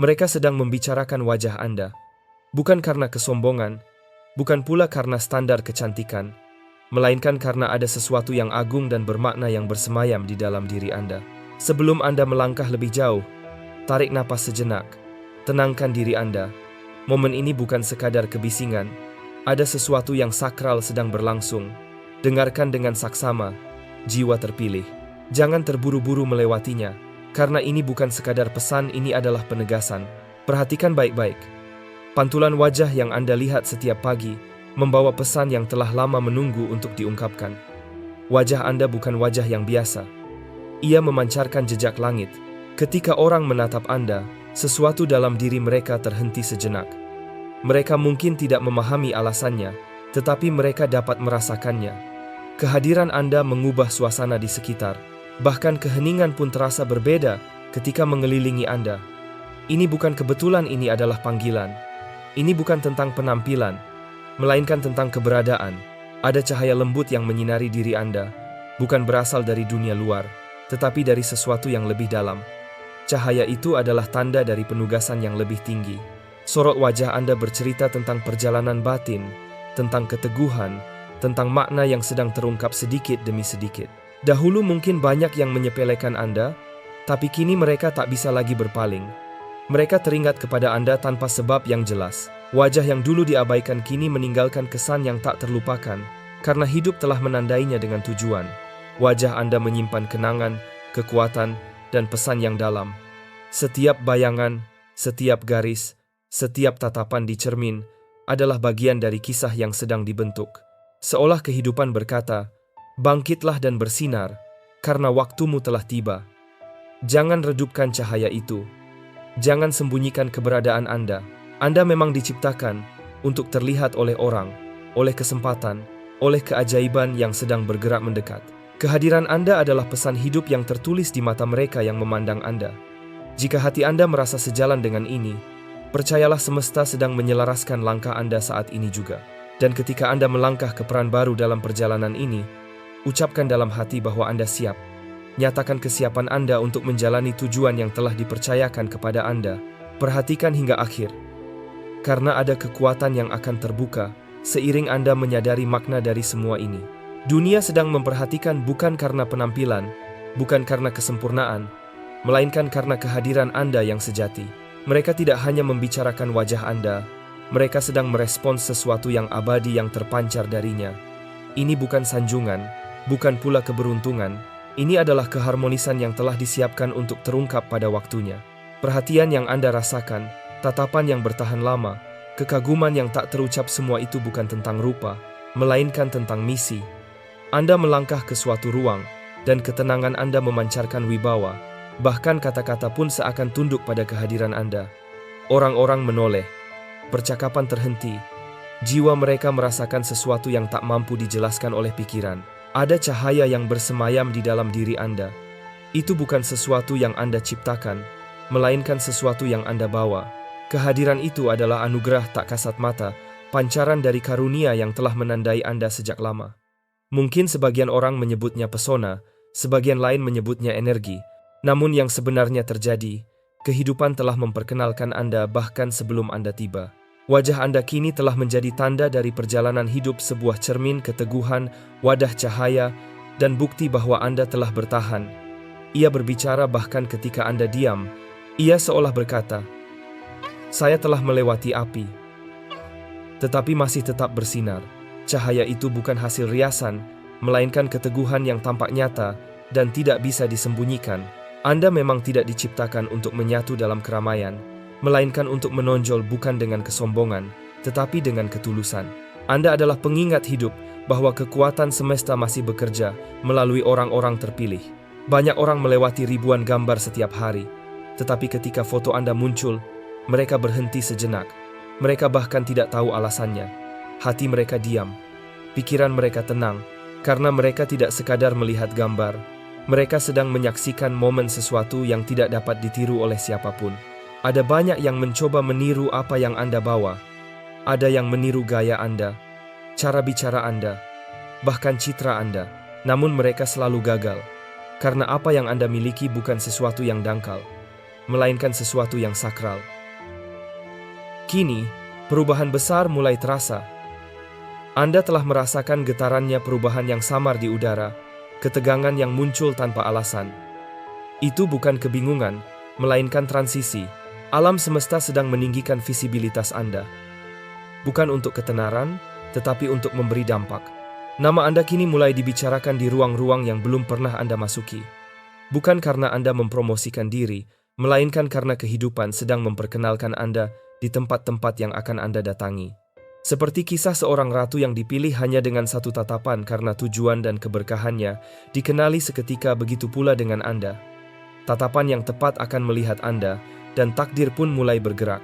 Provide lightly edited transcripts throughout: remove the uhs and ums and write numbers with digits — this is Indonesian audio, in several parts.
Mereka sedang membicarakan wajah Anda, bukan karena kesombongan, bukan pula karena standar kecantikan, melainkan karena ada sesuatu yang agung dan bermakna yang bersemayam di dalam diri Anda. Sebelum Anda melangkah lebih jauh, tarik napas sejenak, tenangkan diri Anda. Momen ini bukan sekadar kebisingan, ada sesuatu yang sakral sedang berlangsung. Dengarkan dengan saksama, jiwa terpilih. Jangan terburu-buru melewatinya, karena ini bukan sekadar pesan, ini adalah penegasan. Perhatikan baik-baik. Pantulan wajah yang Anda lihat setiap pagi membawa pesan yang telah lama menunggu untuk diungkapkan. Wajah Anda bukan wajah yang biasa. Ia memancarkan jejak langit. Ketika orang menatap Anda, sesuatu dalam diri mereka terhenti sejenak. Mereka mungkin tidak memahami alasannya, tetapi mereka dapat merasakannya. Kehadiran Anda mengubah suasana di sekitar. Bahkan keheningan pun terasa berbeda ketika mengelilingi Anda. Ini bukan kebetulan, ini adalah panggilan. Ini bukan tentang penampilan, melainkan tentang keberadaan. Ada cahaya lembut yang menyinari diri Anda, bukan berasal dari dunia luar, tetapi dari sesuatu yang lebih dalam. Cahaya itu adalah tanda dari penugasan yang lebih tinggi. Sorot wajah Anda bercerita tentang perjalanan batin, tentang keteguhan, tentang makna yang sedang terungkap sedikit demi sedikit. Dahulu mungkin banyak yang menyepelekan Anda, tapi kini mereka tak bisa lagi berpaling. Mereka teringat kepada Anda tanpa sebab yang jelas. Wajah yang dulu diabaikan kini meninggalkan kesan yang tak terlupakan, karena hidup telah menandainya dengan tujuan. Wajah Anda menyimpan kenangan, kekuatan, dan pesan yang dalam. Setiap bayangan, setiap garis, setiap tatapan di cermin adalah bagian dari kisah yang sedang dibentuk. Seolah kehidupan berkata, "Bangkitlah dan bersinar, karena waktumu telah tiba." Jangan redupkan cahaya itu. Jangan sembunyikan keberadaan Anda. Anda memang diciptakan untuk terlihat oleh orang, oleh kesempatan, oleh keajaiban yang sedang bergerak mendekat. Kehadiran Anda adalah pesan hidup yang tertulis di mata mereka yang memandang Anda. Jika hati Anda merasa sejalan dengan ini, percayalah semesta sedang menyelaraskan langkah Anda saat ini juga. Dan ketika Anda melangkah ke peran baru dalam perjalanan ini, ucapkan dalam hati bahwa Anda siap. Nyatakan kesiapan Anda untuk menjalani tujuan yang telah dipercayakan kepada Anda. Perhatikan hingga akhir, karena ada kekuatan yang akan terbuka seiring Anda menyadari makna dari semua ini. Dunia sedang memperhatikan bukan karena penampilan, bukan karena kesempurnaan, melainkan karena kehadiran Anda yang sejati. Mereka tidak hanya membicarakan wajah Anda, mereka sedang merespons sesuatu yang abadi yang terpancar darinya. Ini bukan sanjungan, bukan pula keberuntungan. Ini adalah keharmonisan yang telah disiapkan untuk terungkap pada waktunya. Perhatian yang Anda rasakan, tatapan yang bertahan lama, kekaguman yang tak terucap, semua itu bukan tentang rupa, melainkan tentang misi. Anda melangkah ke suatu ruang, dan ketenangan Anda memancarkan wibawa. Bahkan kata-kata pun seakan tunduk pada kehadiran Anda. Orang-orang menoleh, percakapan terhenti. Jiwa mereka merasakan sesuatu yang tak mampu dijelaskan oleh pikiran. Ada cahaya yang bersemayam di dalam diri Anda. Itu bukan sesuatu yang Anda ciptakan, melainkan sesuatu yang Anda bawa. Kehadiran itu adalah anugerah tak kasat mata, pancaran dari karunia yang telah menandai Anda sejak lama. Mungkin sebagian orang menyebutnya pesona, sebagian lain menyebutnya energi. Namun yang sebenarnya terjadi, kehidupan telah memperkenalkan Anda bahkan sebelum Anda tiba. Wajah Anda kini telah menjadi tanda dari perjalanan hidup, sebuah cermin keteguhan, wadah cahaya, dan bukti bahwa Anda telah bertahan. Ia berbicara bahkan ketika Anda diam. Ia seolah berkata, "Saya telah melewati api, tetapi masih tetap bersinar." Cahaya itu bukan hasil riasan, melainkan keteguhan yang tampak nyata dan tidak bisa disembunyikan. Anda memang tidak diciptakan untuk menyatu dalam keramaian, melainkan untuk menonjol bukan dengan kesombongan, tetapi dengan ketulusan. Anda adalah pengingat hidup bahwa kekuatan semesta masih bekerja melalui orang-orang terpilih. Banyak orang melewati ribuan gambar setiap hari, tetapi ketika foto Anda muncul, mereka berhenti sejenak. Mereka bahkan tidak tahu alasannya. Hati mereka diam, pikiran mereka tenang, karena mereka tidak sekadar melihat gambar. Mereka sedang menyaksikan momen sesuatu yang tidak dapat ditiru oleh siapapun. Ada banyak yang mencoba meniru apa yang Anda bawa. Ada yang meniru gaya Anda, cara bicara Anda, bahkan citra Anda. Namun mereka selalu gagal, karena apa yang Anda miliki bukan sesuatu yang dangkal. melainkan sesuatu yang sakral. Kini, perubahan besar mulai terasa. Anda telah merasakan getarannya perubahan yang samar di udara, ketegangan yang muncul tanpa alasan. Itu bukan kebingungan, melainkan transisi. Alam semesta sedang meninggikan visibilitas Anda. Bukan untuk ketenaran, tetapi untuk memberi dampak. Nama Anda kini mulai dibicarakan di ruang-ruang yang belum pernah Anda masuki. Bukan karena Anda mempromosikan diri, melainkan karena kehidupan sedang memperkenalkan Anda di tempat-tempat yang akan Anda datangi. Seperti kisah seorang ratu yang dipilih hanya dengan satu tatapan karena tujuan dan keberkahannya, dikenali seketika, begitu pula dengan Anda. Tatapan yang tepat akan melihat Anda, dan takdir pun mulai bergerak.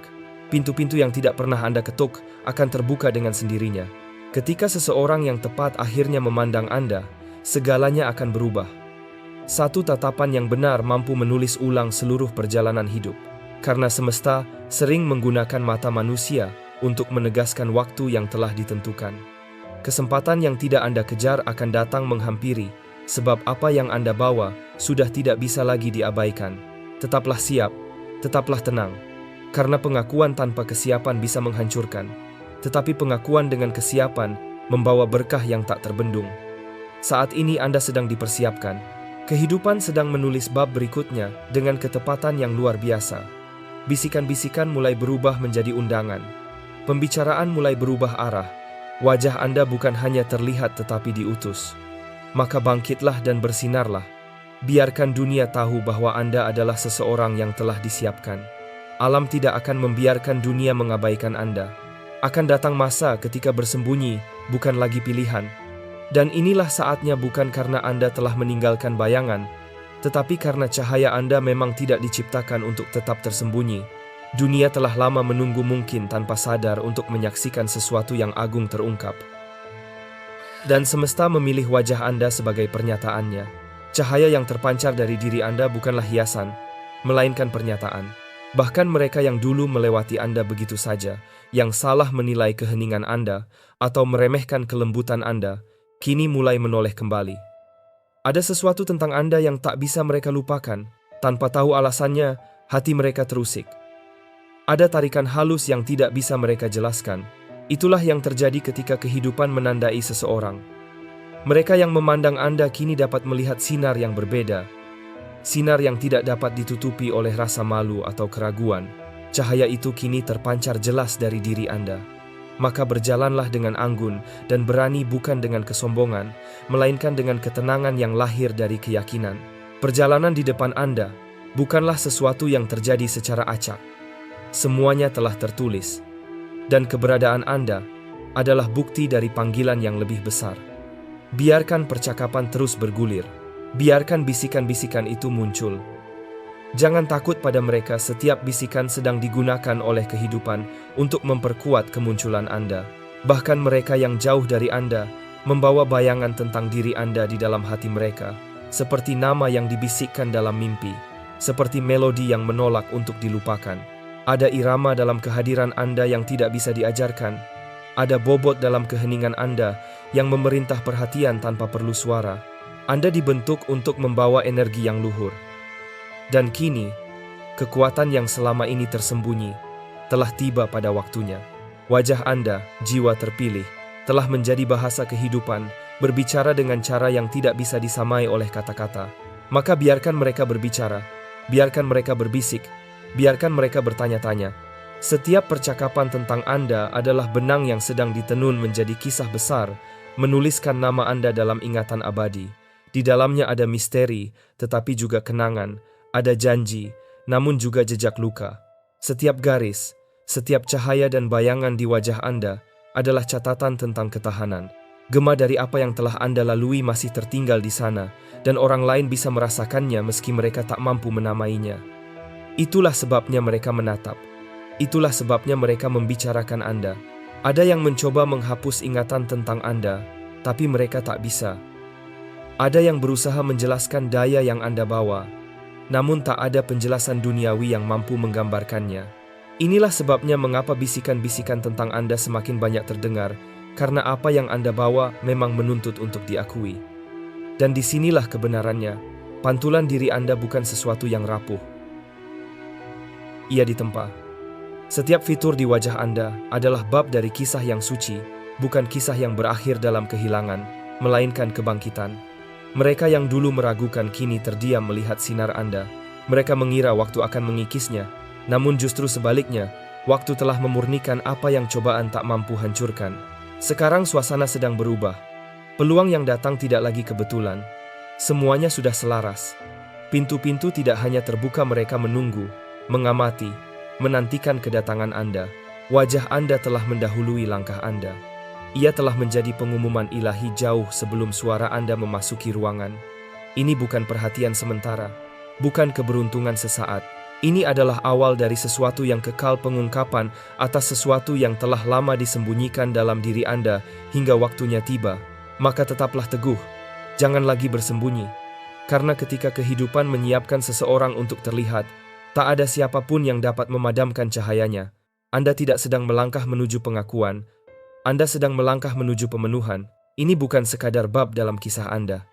Pintu-pintu yang tidak pernah Anda ketuk akan terbuka dengan sendirinya. Ketika seseorang yang tepat akhirnya memandang Anda, segalanya akan berubah. Satu tatapan yang benar mampu menulis ulang seluruh perjalanan hidup. Karena semesta sering menggunakan mata manusia untuk menegaskan waktu yang telah ditentukan. Kesempatan yang tidak Anda kejar akan datang menghampiri, sebab apa yang Anda bawa sudah tidak bisa lagi diabaikan. Tetaplah siap, tetaplah tenang, karena pengakuan tanpa kesiapan bisa menghancurkan, tetapi pengakuan dengan kesiapan membawa berkah yang tak terbendung. Saat ini Anda sedang dipersiapkan. Kehidupan sedang menulis bab berikutnya dengan ketepatan yang luar biasa. Bisikan-bisikan mulai berubah menjadi undangan. Pembicaraan mulai berubah arah. Wajah Anda bukan hanya terlihat tetapi diutus. Maka bangkitlah dan bersinarlah. Biarkan dunia tahu bahwa Anda adalah seseorang yang telah disiapkan. Alam tidak akan membiarkan dunia mengabaikan Anda. Akan datang masa ketika bersembunyi bukan lagi pilihan. Dan inilah saatnya, bukan karena Anda telah meninggalkan bayangan, tetapi karena cahaya Anda memang tidak diciptakan untuk tetap tersembunyi. Dunia telah lama menunggu, mungkin tanpa sadar, untuk menyaksikan sesuatu yang agung terungkap. Dan semesta memilih wajah Anda sebagai pernyataannya. Cahaya yang terpancar dari diri Anda bukanlah hiasan, melainkan pernyataan. Bahkan mereka yang dulu melewati Anda begitu saja, yang salah menilai keheningan Anda, atau meremehkan kelembutan Anda, kini mulai menoleh kembali. Ada sesuatu tentang Anda yang tak bisa mereka lupakan. Tanpa tahu alasannya, hati mereka terusik. Ada tarikan halus yang tidak bisa mereka jelaskan. Itulah yang terjadi ketika kehidupan menandai seseorang. Mereka yang memandang Anda kini dapat melihat sinar yang berbeda. Sinar yang tidak dapat ditutupi oleh rasa malu atau keraguan. Cahaya itu kini terpancar jelas dari diri Anda. Maka berjalanlah dengan anggun dan berani, bukan dengan kesombongan, melainkan dengan ketenangan yang lahir dari keyakinan. Perjalanan di depan Anda bukanlah sesuatu yang terjadi secara acak. Semuanya telah tertulis. Dan keberadaan Anda adalah bukti dari panggilan yang lebih besar. Biarkan percakapan terus bergulir. Biarkan bisikan-bisikan itu muncul. Jangan takut pada mereka. Setiap bisikan sedang digunakan oleh kehidupan untuk memperkuat kemunculan Anda. Bahkan mereka yang jauh dari Anda membawa bayangan tentang diri Anda di dalam hati mereka, seperti nama yang dibisikkan dalam mimpi, seperti melodi yang menolak untuk dilupakan. Ada irama dalam kehadiran Anda yang tidak bisa diajarkan. Ada bobot dalam keheningan Anda yang memerintah perhatian tanpa perlu suara. Anda dibentuk untuk membawa energi yang luhur. Dan kini, kekuatan yang selama ini tersembunyi telah tiba pada waktunya. Wajah Anda, jiwa terpilih, telah menjadi bahasa kehidupan, berbicara dengan cara yang tidak bisa disamai oleh kata-kata. Maka biarkan mereka berbicara, biarkan mereka berbisik, biarkan mereka bertanya-tanya. Setiap percakapan tentang Anda adalah benang yang sedang ditenun menjadi kisah besar, menuliskan nama Anda dalam ingatan abadi. Di dalamnya ada misteri, tetapi juga kenangan, ada janji, namun juga jejak luka. Setiap garis, setiap cahaya dan bayangan di wajah Anda adalah catatan tentang ketahanan. Gema dari apa yang telah Anda lalui masih tertinggal di sana, dan orang lain bisa merasakannya meski mereka tak mampu menamainya. Itulah sebabnya mereka menatap. Itulah sebabnya mereka membicarakan Anda. Ada yang mencoba menghapus ingatan tentang Anda, tapi mereka tak bisa. Ada yang berusaha menjelaskan daya yang Anda bawa, namun tak ada penjelasan duniawi yang mampu menggambarkannya. Inilah sebabnya mengapa bisikan-bisikan tentang Anda semakin banyak terdengar, karena apa yang Anda bawa memang menuntut untuk diakui. Dan disinilah kebenarannya, pantulan diri Anda bukan sesuatu yang rapuh. ia ditempa. Setiap fitur di wajah Anda adalah bab dari kisah yang suci, bukan kisah yang berakhir dalam kehilangan, melainkan kebangkitan. Mereka yang dulu meragukan kini terdiam melihat sinar Anda. Mereka mengira waktu akan mengikisnya, namun justru sebaliknya, waktu telah memurnikan apa yang cobaan tak mampu hancurkan. Sekarang suasana sedang berubah. Peluang yang datang tidak lagi kebetulan. Semuanya sudah selaras. Pintu-pintu tidak hanya terbuka, mereka menunggu, mengamati, menantikan kedatangan Anda. Wajah Anda telah mendahului langkah Anda. Ia telah menjadi pengumuman ilahi jauh sebelum suara Anda memasuki ruangan. Ini bukan perhatian sementara, bukan keberuntungan sesaat. Ini adalah awal dari sesuatu yang kekal, pengungkapan atas sesuatu yang telah lama disembunyikan dalam diri Anda hingga waktunya tiba. Maka tetaplah teguh, jangan lagi bersembunyi. Karena ketika kehidupan menyiapkan seseorang untuk terlihat, tak ada siapapun yang dapat memadamkan cahayanya. Anda tidak sedang melangkah menuju pengakuan, Anda sedang melangkah menuju pemenuhan. Ini bukan sekadar bab dalam kisah Anda.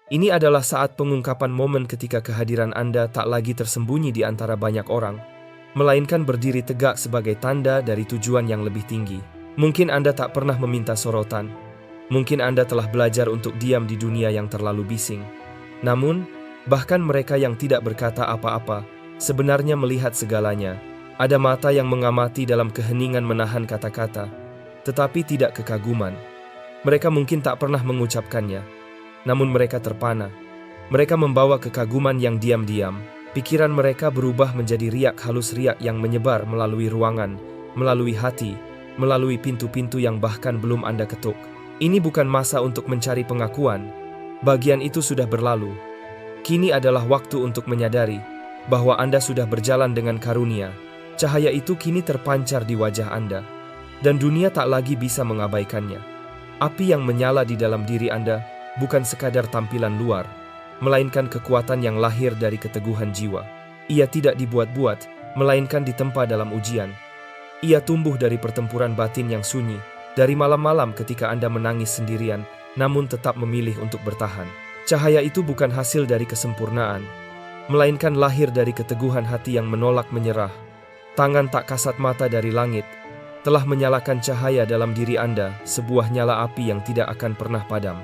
Ini adalah saat pengungkapan, momen ketika kehadiran Anda tak lagi tersembunyi di antara banyak orang, melainkan berdiri tegak sebagai tanda dari tujuan yang lebih tinggi. Mungkin Anda tak pernah meminta sorotan. Mungkin Anda telah belajar untuk diam di dunia yang terlalu bising. Namun, bahkan mereka yang tidak berkata apa-apa, sebenarnya melihat segalanya. Ada mata yang mengamati dalam keheningan, menahan kata-kata, tetapi tidak kekaguman. Mereka mungkin tak pernah mengucapkannya, namun mereka terpana. Mereka membawa kekaguman yang diam-diam. Pikiran mereka berubah menjadi riak halus, riak yang menyebar melalui ruangan, melalui hati, melalui pintu-pintu yang bahkan belum Anda ketuk. Ini bukan masa untuk mencari pengakuan. Bagian itu sudah berlalu. Kini adalah waktu untuk menyadari bahwa Anda sudah berjalan dengan karunia. Cahaya itu kini terpancar di wajah Anda, dan dunia tak lagi bisa mengabaikannya. Api yang menyala di dalam diri Anda bukan sekadar tampilan luar, melainkan kekuatan yang lahir dari keteguhan jiwa. Ia tidak dibuat-buat, melainkan ditempa dalam ujian. Ia tumbuh dari pertempuran batin yang sunyi, dari malam-malam ketika Anda menangis sendirian, namun tetap memilih untuk bertahan. Cahaya itu bukan hasil dari kesempurnaan, melainkan lahir dari keteguhan hati yang menolak menyerah. Tangan tak kasat mata dari langit telah menyalakan cahaya dalam diri Anda, sebuah nyala api yang tidak akan pernah padam.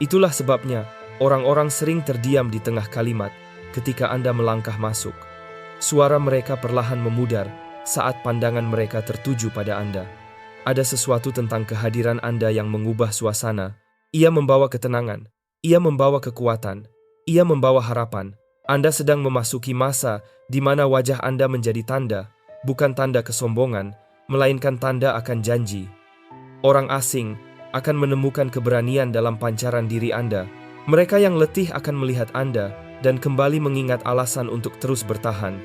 Itulah sebabnya orang-orang sering terdiam di tengah kalimat ketika Anda melangkah masuk. Suara mereka perlahan memudar saat pandangan mereka tertuju pada Anda. Ada sesuatu tentang kehadiran Anda yang mengubah suasana. Ia membawa ketenangan, ia membawa kekuatan, ia membawa harapan. Anda sedang memasuki masa di mana wajah Anda menjadi tanda, bukan tanda kesombongan, melainkan tanda akan janji. Orang asing akan menemukan keberanian dalam pancaran diri Anda. Mereka yang letih akan melihat Anda dan kembali mengingat alasan untuk terus bertahan.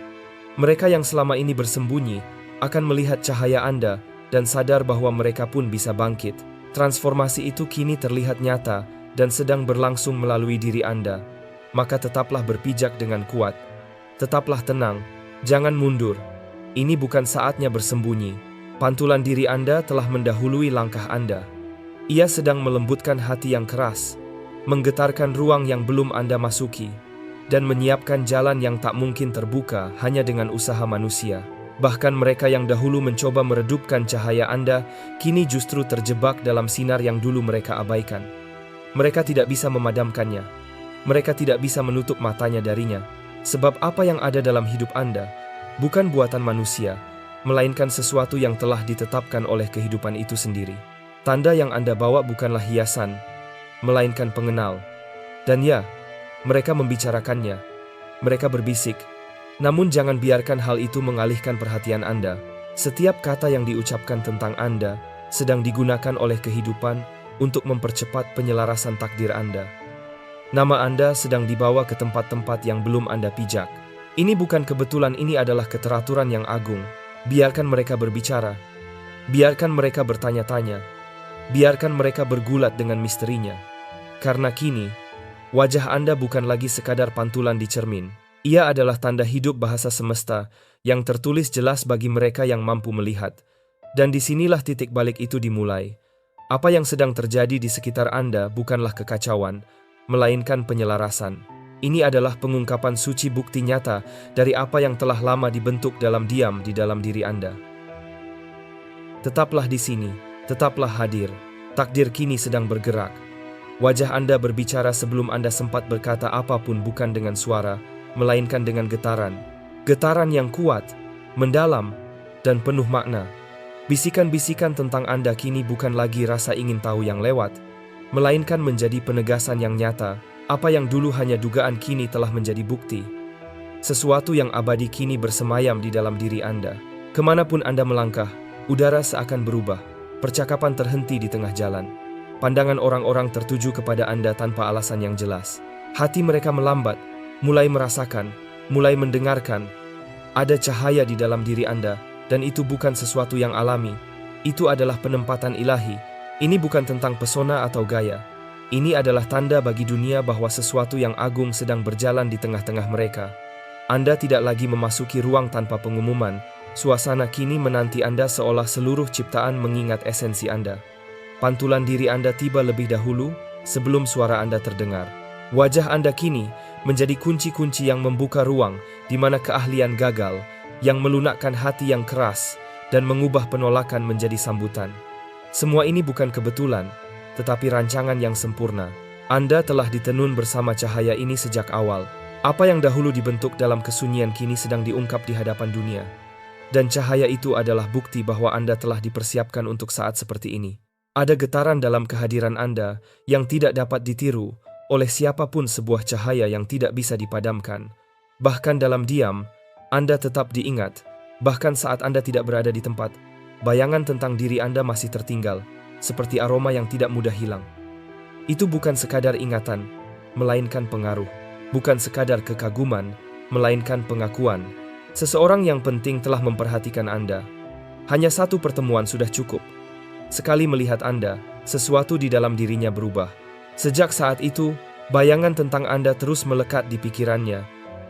Mereka yang selama ini bersembunyi akan melihat cahaya Anda dan sadar bahwa mereka pun bisa bangkit. Transformasi itu kini terlihat nyata dan sedang berlangsung melalui diri Anda. Maka tetaplah berpijak dengan kuat. Tetaplah tenang, jangan mundur. Ini bukan saatnya bersembunyi. Pantulan diri Anda telah mendahului langkah Anda. Ia sedang melembutkan hati yang keras, menggetarkan ruang yang belum Anda masuki, dan menyiapkan jalan yang tak mungkin terbuka hanya dengan usaha manusia. Bahkan mereka yang dahulu mencoba meredupkan cahaya Anda, kini justru terjebak dalam sinar yang dulu mereka abaikan. Mereka tidak bisa memadamkannya. Mereka tidak bisa menutup matanya darinya. Sebab apa yang ada dalam hidup Anda bukan buatan manusia, melainkan sesuatu yang telah ditetapkan oleh kehidupan itu sendiri. Tanda yang Anda bawa bukanlah hiasan, melainkan pengenal. Dan ya, mereka membicarakannya. Mereka berbisik. Namun jangan biarkan hal itu mengalihkan perhatian Anda. Setiap kata yang diucapkan tentang Anda sedang digunakan oleh kehidupan untuk mempercepat penyelarasan takdir Anda. Nama Anda sedang dibawa ke tempat-tempat yang belum Anda pijak. Ini bukan kebetulan, ini adalah keteraturan yang agung. Biarkan mereka berbicara. Biarkan mereka bertanya-tanya. Biarkan mereka bergulat dengan misterinya. Karena kini, wajah Anda bukan lagi sekadar pantulan di cermin. Ia adalah tanda hidup bahasa semesta yang tertulis jelas bagi mereka yang mampu melihat. Dan disinilah titik balik itu dimulai. Apa yang sedang terjadi di sekitar Anda bukanlah kekacauan, melainkan penyelarasan. Ini adalah pengungkapan suci bukti nyata dari apa yang telah lama dibentuk dalam diam di dalam diri Anda. Tetaplah di sini, tetaplah hadir. Takdir kini sedang bergerak. Wajah Anda berbicara sebelum Anda sempat berkata apapun, bukan dengan suara, melainkan dengan getaran. Getaran yang kuat, mendalam, dan penuh makna. Bisikan-bisikan tentang Anda kini bukan lagi rasa ingin tahu yang lewat, melainkan menjadi penegasan yang nyata. Apa yang dulu hanya dugaan kini telah menjadi bukti. Sesuatu yang abadi kini bersemayam di dalam diri Anda. Kemanapun Anda melangkah, udara seakan berubah. Percakapan terhenti di tengah jalan. Pandangan orang-orang tertuju kepada Anda tanpa alasan yang jelas. Hati mereka melambat, mulai merasakan, mulai mendengarkan. Ada cahaya di dalam diri Anda, dan itu bukan sesuatu yang alami. Itu adalah penempatan ilahi. Ini bukan tentang pesona atau gaya. Ini adalah tanda bagi dunia bahwa sesuatu yang agung sedang berjalan di tengah-tengah mereka. Anda tidak lagi memasuki ruang tanpa pengumuman. Suasana kini menanti Anda seolah seluruh ciptaan mengingat esensi Anda. Pantulan diri Anda tiba lebih dahulu sebelum suara Anda terdengar. Wajah Anda kini menjadi kunci-kunci yang membuka ruang di mana keahlian gagal, yang melunakkan hati yang keras, dan mengubah penolakan menjadi sambutan. Semua ini bukan kebetulan, tetapi rancangan yang sempurna. Anda telah ditenun bersama cahaya ini sejak awal. Apa yang dahulu dibentuk dalam kesunyian kini sedang diungkap di hadapan dunia. Dan cahaya itu adalah bukti bahwa Anda telah dipersiapkan untuk saat seperti ini. Ada getaran dalam kehadiran Anda yang tidak dapat ditiru oleh siapapun, sebuah cahaya yang tidak bisa dipadamkan. Bahkan dalam diam, Anda tetap diingat. Bahkan saat Anda tidak berada di tempat, bayangan tentang diri Anda masih tertinggal. Seperti aroma yang tidak mudah hilang. Itu bukan sekadar ingatan, melainkan pengaruh. Bukan sekadar kekaguman, melainkan pengakuan. Seseorang yang penting telah memperhatikan Anda. Hanya satu pertemuan sudah cukup. Sekali melihat Anda, sesuatu di dalam dirinya berubah. Sejak saat itu, bayangan tentang Anda terus melekat di pikirannya,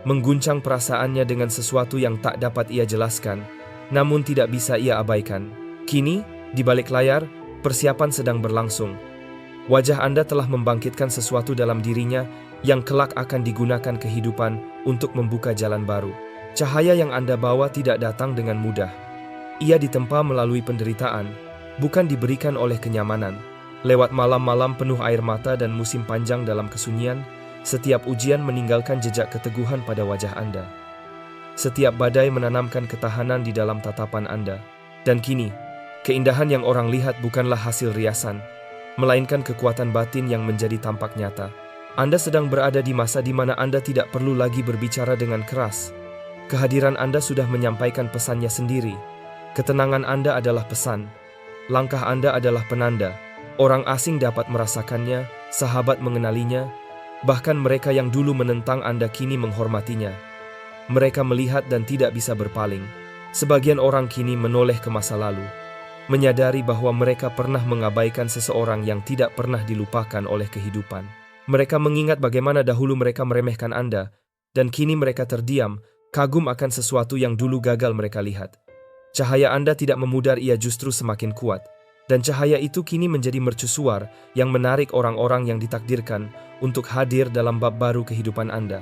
mengguncang perasaannya dengan sesuatu yang tak dapat ia jelaskan, namun tidak bisa ia abaikan. Kini, di balik layar, persiapan sedang berlangsung. Wajah Anda telah membangkitkan sesuatu dalam dirinya yang kelak akan digunakan kehidupan untuk membuka jalan baru. Cahaya yang Anda bawa tidak datang dengan mudah. Ia ditempa melalui penderitaan, bukan diberikan oleh kenyamanan. Lewat malam-malam penuh air mata dan musim panjang dalam kesunyian, setiap ujian meninggalkan jejak keteguhan pada wajah Anda. Setiap badai menanamkan ketahanan di dalam tatapan Anda. Dan kini, keindahan yang orang lihat bukanlah hasil riasan, melainkan kekuatan batin yang menjadi tampak nyata. Anda sedang berada di masa di mana Anda tidak perlu lagi berbicara dengan keras. Kehadiran Anda sudah menyampaikan pesannya sendiri. Ketenangan Anda adalah pesan. Langkah Anda adalah penanda. Orang asing dapat merasakannya, sahabat mengenalinya, bahkan mereka yang dulu menentang Anda kini menghormatinya. Mereka melihat dan tidak bisa berpaling. Sebagian orang kini menoleh ke masa lalu, menyadari bahwa mereka pernah mengabaikan seseorang yang tidak pernah dilupakan oleh kehidupan. Mereka mengingat bagaimana dahulu mereka meremehkan Anda, dan kini mereka terdiam, kagum akan sesuatu yang dulu gagal mereka lihat. Cahaya Anda tidak memudar, ia justru semakin kuat. Dan cahaya itu kini menjadi mercusuar yang menarik orang-orang yang ditakdirkan untuk hadir dalam bab baru kehidupan Anda.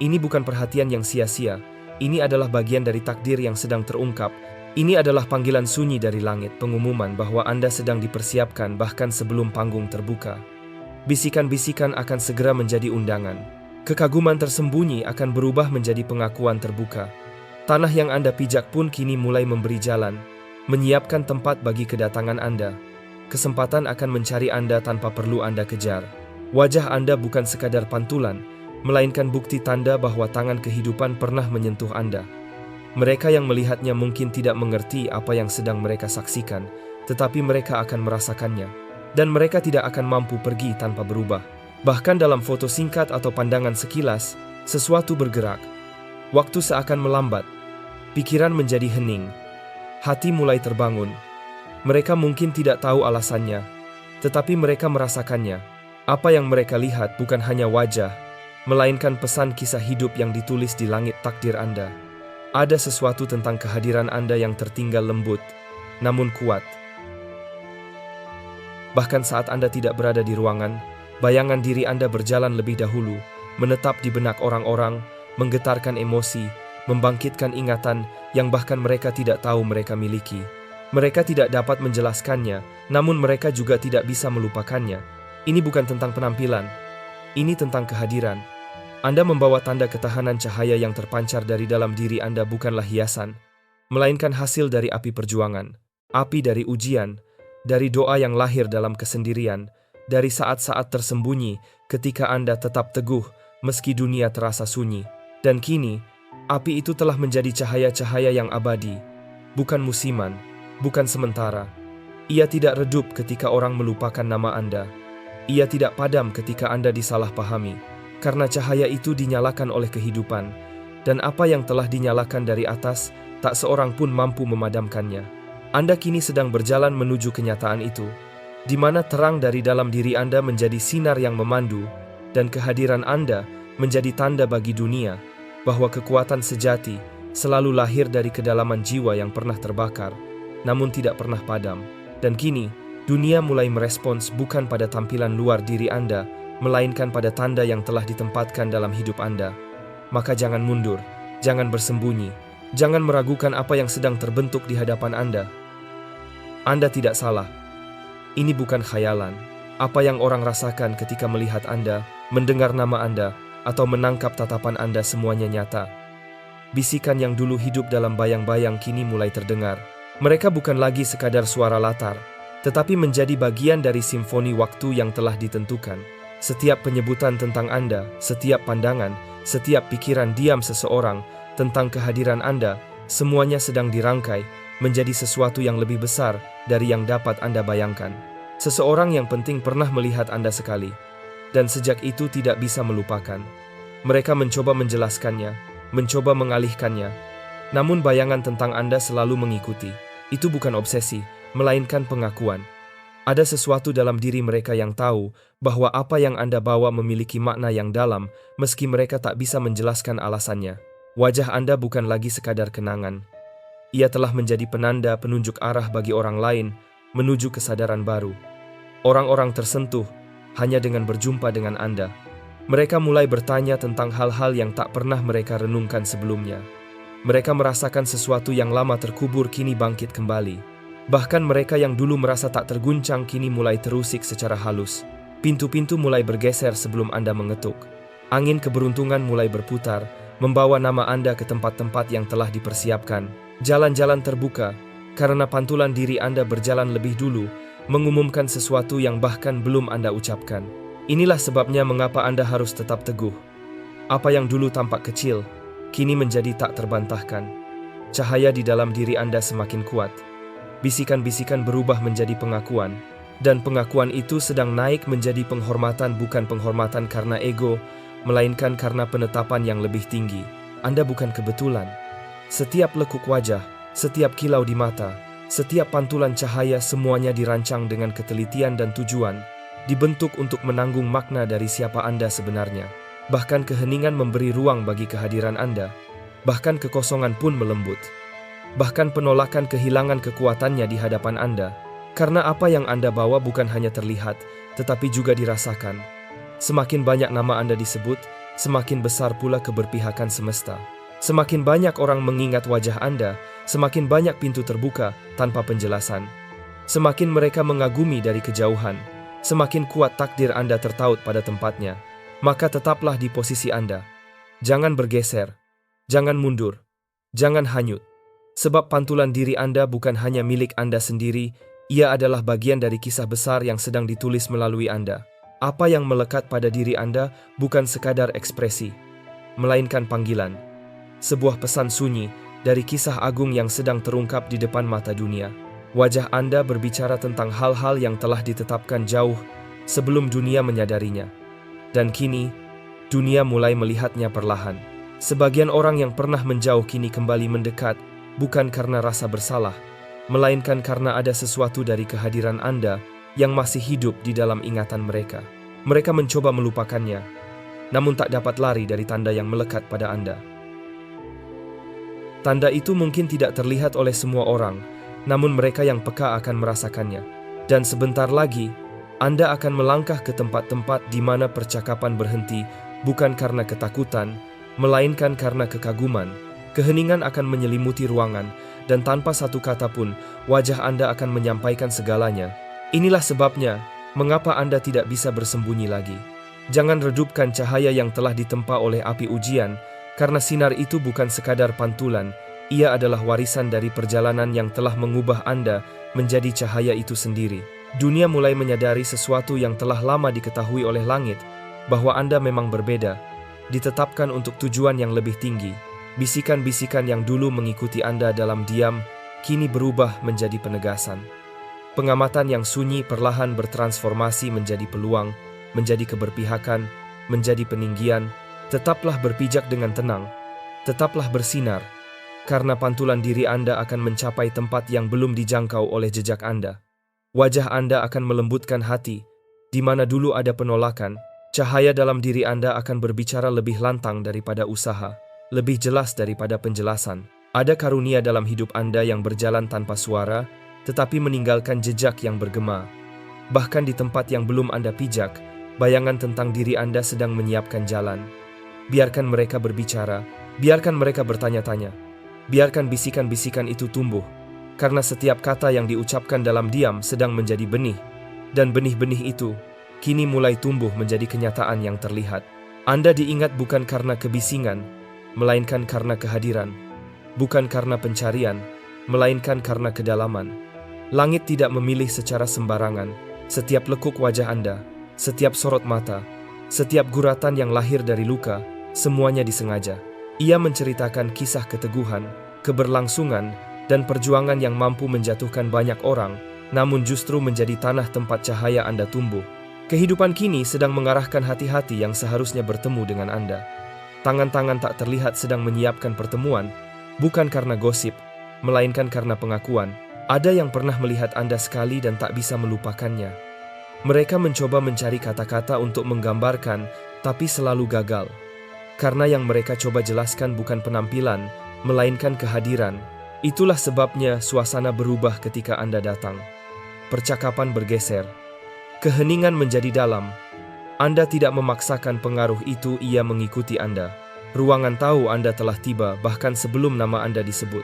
Ini bukan perhatian yang sia-sia, ini adalah bagian dari takdir yang sedang terungkap. Ini adalah panggilan sunyi dari langit, pengumuman bahwa Anda sedang dipersiapkan bahkan sebelum panggung terbuka. Bisikan-bisikan akan segera menjadi undangan. Kekaguman tersembunyi akan berubah menjadi pengakuan terbuka. Tanah yang Anda pijak pun kini mulai memberi jalan, menyiapkan tempat bagi kedatangan Anda. Kesempatan akan mencari Anda tanpa perlu Anda kejar. Wajah Anda bukan sekadar pantulan, melainkan bukti tanda bahwa tangan kehidupan pernah menyentuh Anda. Mereka yang melihatnya mungkin tidak mengerti apa yang sedang mereka saksikan, tetapi mereka akan merasakannya. Dan mereka tidak akan mampu pergi tanpa berubah. Bahkan dalam foto singkat atau pandangan sekilas, sesuatu bergerak. Waktu seakan melambat. Pikiran menjadi hening. Hati mulai terbangun. Mereka mungkin tidak tahu alasannya, tetapi mereka merasakannya. Apa yang mereka lihat bukan hanya wajah, melainkan pesan kisah hidup yang ditulis di langit takdir Anda. Ada sesuatu tentang kehadiran Anda yang tertinggal lembut, namun kuat. Bahkan saat Anda tidak berada di ruangan, bayangan diri Anda berjalan lebih dahulu, menetap di benak orang-orang, menggetarkan emosi, membangkitkan ingatan yang bahkan mereka tidak tahu mereka miliki. Mereka tidak dapat menjelaskannya, namun mereka juga tidak bisa melupakannya. Ini bukan tentang penampilan, ini tentang kehadiran. Anda membawa tanda ketahanan cahaya yang terpancar dari dalam diri Anda bukanlah hiasan, melainkan hasil dari api perjuangan, api dari ujian, dari doa yang lahir dalam kesendirian, dari saat-saat tersembunyi ketika Anda tetap teguh meski dunia terasa sunyi. Dan kini, api itu telah menjadi cahaya-cahaya yang abadi, bukan musiman, bukan sementara. Ia tidak redup ketika orang melupakan nama Anda. Ia tidak padam ketika Anda disalahpahami, karena cahaya itu dinyalakan oleh kehidupan, dan apa yang telah dinyalakan dari atas, tak seorang pun mampu memadamkannya. Anda kini sedang berjalan menuju kenyataan itu, di mana terang dari dalam diri Anda menjadi sinar yang memandu, dan kehadiran Anda menjadi tanda bagi dunia bahwa kekuatan sejati selalu lahir dari kedalaman jiwa yang pernah terbakar, namun tidak pernah padam. Dan kini, dunia mulai merespons bukan pada tampilan luar diri Anda, melainkan pada tanda yang telah ditempatkan dalam hidup Anda. Maka jangan mundur, jangan bersembunyi, jangan meragukan apa yang sedang terbentuk di hadapan Anda. Anda tidak salah. Ini bukan khayalan. Apa yang orang rasakan ketika melihat Anda, mendengar nama Anda, atau menangkap tatapan Anda semuanya nyata. Bisikan yang dulu hidup dalam bayang-bayang kini mulai terdengar. Mereka bukan lagi sekadar suara latar, tetapi menjadi bagian dari simfoni waktu yang telah ditentukan. Setiap penyebutan tentang Anda, setiap pandangan, setiap pikiran diam seseorang tentang kehadiran Anda, semuanya sedang dirangkai menjadi sesuatu yang lebih besar dari yang dapat Anda bayangkan. Seseorang yang penting pernah melihat Anda sekali, dan sejak itu tidak bisa melupakan. Mereka mencoba menjelaskannya, mencoba mengalihkannya, namun bayangan tentang Anda selalu mengikuti. Itu bukan obsesi, melainkan pengakuan. Ada sesuatu dalam diri mereka yang tahu bahwa apa yang Anda bawa memiliki makna yang dalam, meski mereka tak bisa menjelaskan alasannya. Wajah Anda bukan lagi sekadar kenangan. Ia telah menjadi penanda penunjuk arah bagi orang lain menuju kesadaran baru. Orang-orang tersentuh hanya dengan berjumpa dengan Anda. Mereka mulai bertanya tentang hal-hal yang tak pernah mereka renungkan sebelumnya. Mereka merasakan sesuatu yang lama terkubur kini bangkit kembali. Bahkan mereka yang dulu merasa tak terguncang kini mulai terusik secara halus. Pintu-pintu mulai bergeser sebelum Anda mengetuk. Angin keberuntungan mulai berputar, membawa nama Anda ke tempat-tempat yang telah dipersiapkan. Jalan-jalan terbuka, karena pantulan diri Anda berjalan lebih dulu, mengumumkan sesuatu yang bahkan belum Anda ucapkan. Inilah sebabnya mengapa Anda harus tetap teguh. Apa yang dulu tampak kecil, kini menjadi tak terbantahkan. Cahaya di dalam diri Anda semakin kuat. Bisikan-bisikan berubah menjadi pengakuan, dan pengakuan itu sedang naik menjadi penghormatan, bukan penghormatan karena ego, melainkan karena penetapan yang lebih tinggi. Anda bukan kebetulan. Setiap lekuk wajah, setiap kilau di mata, setiap pantulan cahaya semuanya dirancang dengan ketelitian dan tujuan, dibentuk untuk menanggung makna dari siapa Anda sebenarnya. Bahkan keheningan memberi ruang bagi kehadiran Anda. Bahkan kekosongan pun melembut. Bahkan penolakan kehilangan kekuatannya di hadapan Anda. Karena apa yang Anda bawa bukan hanya terlihat, tetapi juga dirasakan. Semakin banyak nama Anda disebut, semakin besar pula keberpihakan semesta. Semakin banyak orang mengingat wajah Anda, semakin banyak pintu terbuka tanpa penjelasan. Semakin mereka mengagumi dari kejauhan, semakin kuat takdir Anda tertaut pada tempatnya. Maka tetaplah di posisi Anda. Jangan bergeser, jangan mundur, jangan hanyut. Sebab pantulan diri Anda bukan hanya milik Anda sendiri, ia adalah bagian dari kisah besar yang sedang ditulis melalui Anda. Apa yang melekat pada diri Anda bukan sekadar ekspresi, melainkan panggilan. Sebuah pesan sunyi dari kisah agung yang sedang terungkap di depan mata dunia. Wajah Anda berbicara tentang hal-hal yang telah ditetapkan jauh sebelum dunia menyadarinya. Dan kini, dunia mulai melihatnya perlahan. Sebagian orang yang pernah menjauh kini kembali mendekat, bukan karena rasa bersalah, melainkan karena ada sesuatu dari kehadiran Anda yang masih hidup di dalam ingatan mereka. Mereka mencoba melupakannya, namun tak dapat lari dari tanda yang melekat pada Anda. Tanda itu mungkin tidak terlihat oleh semua orang, namun mereka yang peka akan merasakannya. Dan sebentar lagi, Anda akan melangkah ke tempat-tempat di mana percakapan berhenti bukan karena ketakutan, melainkan karena kekaguman. Keheningan akan menyelimuti ruangan, dan tanpa satu kata pun, wajah Anda akan menyampaikan segalanya. Inilah sebabnya, mengapa Anda tidak bisa bersembunyi lagi. Jangan redupkan cahaya yang telah ditempa oleh api ujian, karena sinar itu bukan sekadar pantulan, ia adalah warisan dari perjalanan yang telah mengubah Anda menjadi cahaya itu sendiri. Dunia mulai menyadari sesuatu yang telah lama diketahui oleh langit, bahwa Anda memang berbeda, ditetapkan untuk tujuan yang lebih tinggi. Bisikan-bisikan yang dulu mengikuti Anda dalam diam, kini berubah menjadi penegasan. Pengamatan yang sunyi perlahan bertransformasi menjadi peluang, menjadi keberpihakan, menjadi peninggian. Tetaplah berpijak dengan tenang, tetaplah bersinar, karena pantulan diri Anda akan mencapai tempat yang belum dijangkau oleh jejak Anda. Wajah Anda akan melembutkan hati, di mana dulu ada penolakan. Cahaya dalam diri Anda akan berbicara lebih lantang daripada usaha, lebih jelas daripada penjelasan. Ada karunia dalam hidup Anda yang berjalan tanpa suara, tetapi meninggalkan jejak yang bergema. Bahkan di tempat yang belum Anda pijak, bayangan tentang diri Anda sedang menyiapkan jalan. Biarkan mereka berbicara, biarkan mereka bertanya-tanya, biarkan bisikan-bisikan itu tumbuh, karena setiap kata yang diucapkan dalam diam sedang menjadi benih, dan benih-benih itu kini mulai tumbuh menjadi kenyataan yang terlihat. Anda diingat bukan karena kebisingan, melainkan karena kehadiran, bukan karena pencarian, melainkan karena kedalaman. Langit tidak memilih secara sembarangan. Setiap lekuk wajah Anda, setiap sorot mata, setiap guratan yang lahir dari luka, semuanya disengaja. Ia menceritakan kisah keteguhan, keberlangsungan, dan perjuangan yang mampu menjatuhkan banyak orang, namun justru menjadi tanah tempat cahaya Anda tumbuh. Kehidupan kini sedang mengarahkan hati-hati yang seharusnya bertemu dengan Anda. Tangan-tangan tak terlihat sedang menyiapkan pertemuan, bukan karena gosip, melainkan karena pengakuan. Ada yang pernah melihat Anda sekali dan tak bisa melupakannya. Mereka mencoba mencari kata-kata untuk menggambarkan, tapi selalu gagal. Karena yang mereka coba jelaskan bukan penampilan, melainkan kehadiran. Itulah sebabnya suasana berubah ketika Anda datang. Percakapan bergeser. Keheningan menjadi dalam. Anda tidak memaksakan pengaruh itu, ia mengikuti Anda. Ruangan tahu Anda telah tiba bahkan sebelum nama Anda disebut.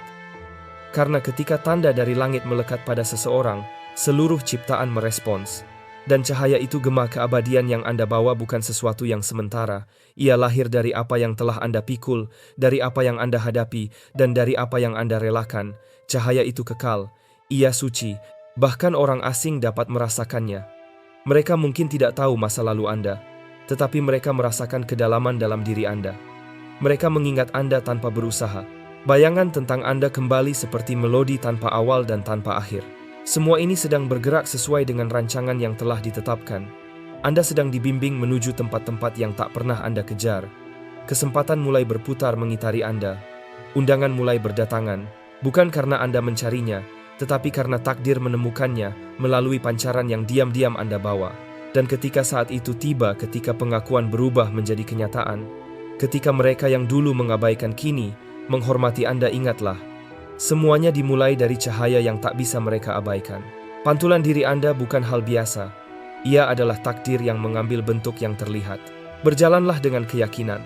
Karena ketika tanda dari langit melekat pada seseorang, seluruh ciptaan merespons. Dan cahaya itu gema keabadian yang Anda bawa bukan sesuatu yang sementara. Ia lahir dari apa yang telah Anda pikul, dari apa yang Anda hadapi, dan dari apa yang Anda relakan. Cahaya itu kekal, ia suci, bahkan orang asing dapat merasakannya. Mereka mungkin tidak tahu masa lalu Anda, tetapi mereka merasakan kedalaman dalam diri Anda. Mereka mengingat Anda tanpa berusaha. Bayangan tentang Anda kembali seperti melodi tanpa awal dan tanpa akhir. Semua ini sedang bergerak sesuai dengan rancangan yang telah ditetapkan. Anda sedang dibimbing menuju tempat-tempat yang tak pernah Anda kejar. Kesempatan mulai berputar mengitari Anda. Undangan mulai berdatangan, bukan karena Anda mencarinya, tetapi karena takdir menemukannya melalui pancaran yang diam-diam Anda bawa. Dan ketika saat itu tiba, ketika pengakuan berubah menjadi kenyataan, ketika mereka yang dulu mengabaikan kini menghormati Anda, ingatlah, semuanya dimulai dari cahaya yang tak bisa mereka abaikan. Pantulan diri Anda bukan hal biasa. Ia adalah takdir yang mengambil bentuk yang terlihat. Berjalanlah dengan keyakinan.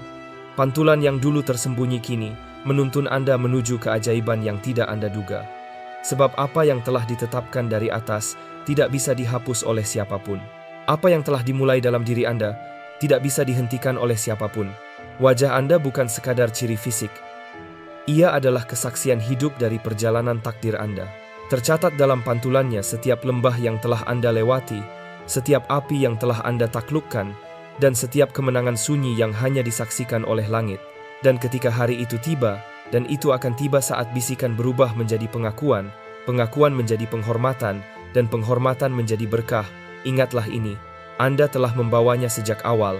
Pantulan yang dulu tersembunyi kini menuntun Anda menuju keajaiban yang tidak Anda duga. Sebab apa yang telah ditetapkan dari atas tidak bisa dihapus oleh siapapun. Apa yang telah dimulai dalam diri Anda tidak bisa dihentikan oleh siapapun. Wajah Anda bukan sekadar ciri fisik. Ia adalah kesaksian hidup dari perjalanan takdir Anda. Tercatat dalam pantulannya setiap lembah yang telah Anda lewati, setiap api yang telah Anda taklukkan, dan setiap kemenangan sunyi yang hanya disaksikan oleh langit. Dan ketika hari itu tiba, dan itu akan tiba saat bisikan berubah menjadi pengakuan, pengakuan menjadi penghormatan, dan penghormatan menjadi berkah, ingatlah ini, Anda telah membawanya sejak awal.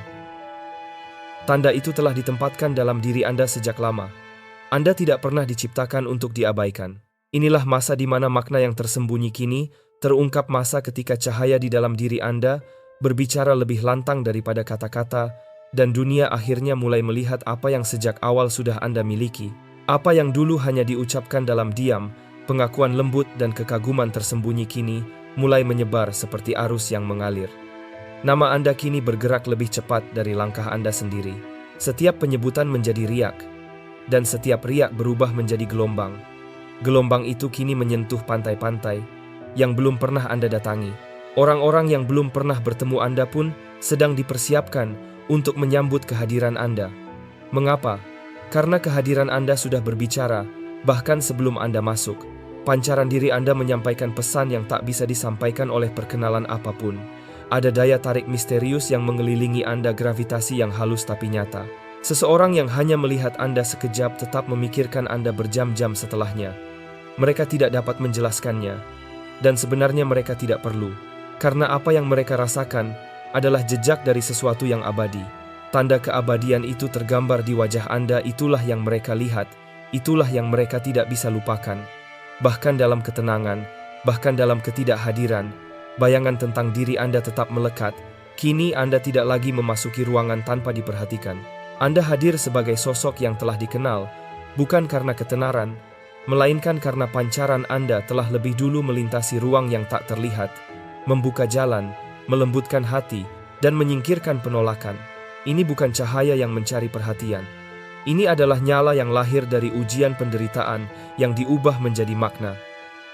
Tanda itu telah ditempatkan dalam diri Anda sejak lama. Anda tidak pernah diciptakan untuk diabaikan. Inilah masa di mana makna yang tersembunyi kini terungkap, masa ketika cahaya di dalam diri Anda berbicara lebih lantang daripada kata-kata, dan dunia akhirnya mulai melihat apa yang sejak awal sudah Anda miliki. Apa yang dulu hanya diucapkan dalam diam, pengakuan lembut dan kekaguman tersembunyi kini mulai menyebar seperti arus yang mengalir. Nama Anda kini bergerak lebih cepat dari langkah Anda sendiri. Setiap penyebutan menjadi riak, dan setiap riak berubah menjadi gelombang. Gelombang itu kini menyentuh pantai-pantai yang belum pernah Anda datangi. Orang-orang yang belum pernah bertemu Anda pun sedang dipersiapkan untuk menyambut kehadiran Anda. Mengapa? Karena kehadiran Anda sudah berbicara, bahkan sebelum Anda masuk. Pancaran diri Anda menyampaikan pesan yang tak bisa disampaikan oleh perkenalan apapun. Ada daya tarik misterius yang mengelilingi Anda, gravitasi yang halus tapi nyata. Seseorang yang hanya melihat Anda sekejap tetap memikirkan Anda berjam-jam setelahnya. Mereka tidak dapat menjelaskannya, dan sebenarnya mereka tidak perlu, karena apa yang mereka rasakan adalah jejak dari sesuatu yang abadi. Tanda keabadian itu tergambar di wajah Anda, itulah yang mereka lihat, itulah yang mereka tidak bisa lupakan. Bahkan dalam ketenangan, bahkan dalam ketidakhadiran, bayangan tentang diri Anda tetap melekat. Kini Anda tidak lagi memasuki ruangan tanpa diperhatikan. Anda hadir sebagai sosok yang telah dikenal, bukan karena ketenaran, melainkan karena pancaran Anda telah lebih dulu melintasi ruang yang tak terlihat, membuka jalan, melembutkan hati, dan menyingkirkan penolakan. Ini bukan cahaya yang mencari perhatian. Ini adalah nyala yang lahir dari ujian penderitaan yang diubah menjadi makna.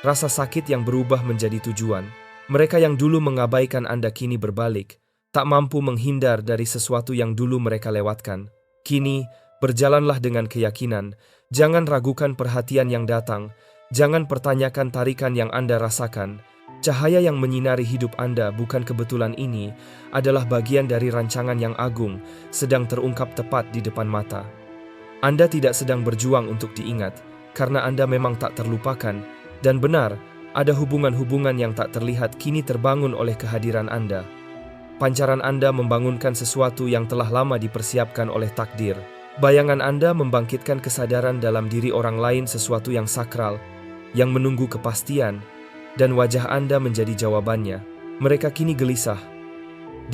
Rasa sakit yang berubah menjadi tujuan. Mereka yang dulu mengabaikan Anda kini berbalik, tak mampu menghindar dari sesuatu yang dulu mereka lewatkan. Kini, berjalanlah dengan keyakinan, jangan ragukan perhatian yang datang, jangan pertanyakan tarikan yang Anda rasakan. Cahaya yang menyinari hidup Anda bukan kebetulan, ini adalah bagian dari rancangan yang agung, sedang terungkap tepat di depan mata. Anda tidak sedang berjuang untuk diingat, karena Anda memang tak terlupakan, dan benar, ada hubungan-hubungan yang tak terlihat kini terbangun oleh kehadiran Anda. Pancaran Anda membangunkan sesuatu yang telah lama dipersiapkan oleh takdir. Bayangan Anda membangkitkan kesadaran dalam diri orang lain, sesuatu yang sakral, yang menunggu kepastian, dan wajah Anda menjadi jawabannya. Mereka kini gelisah,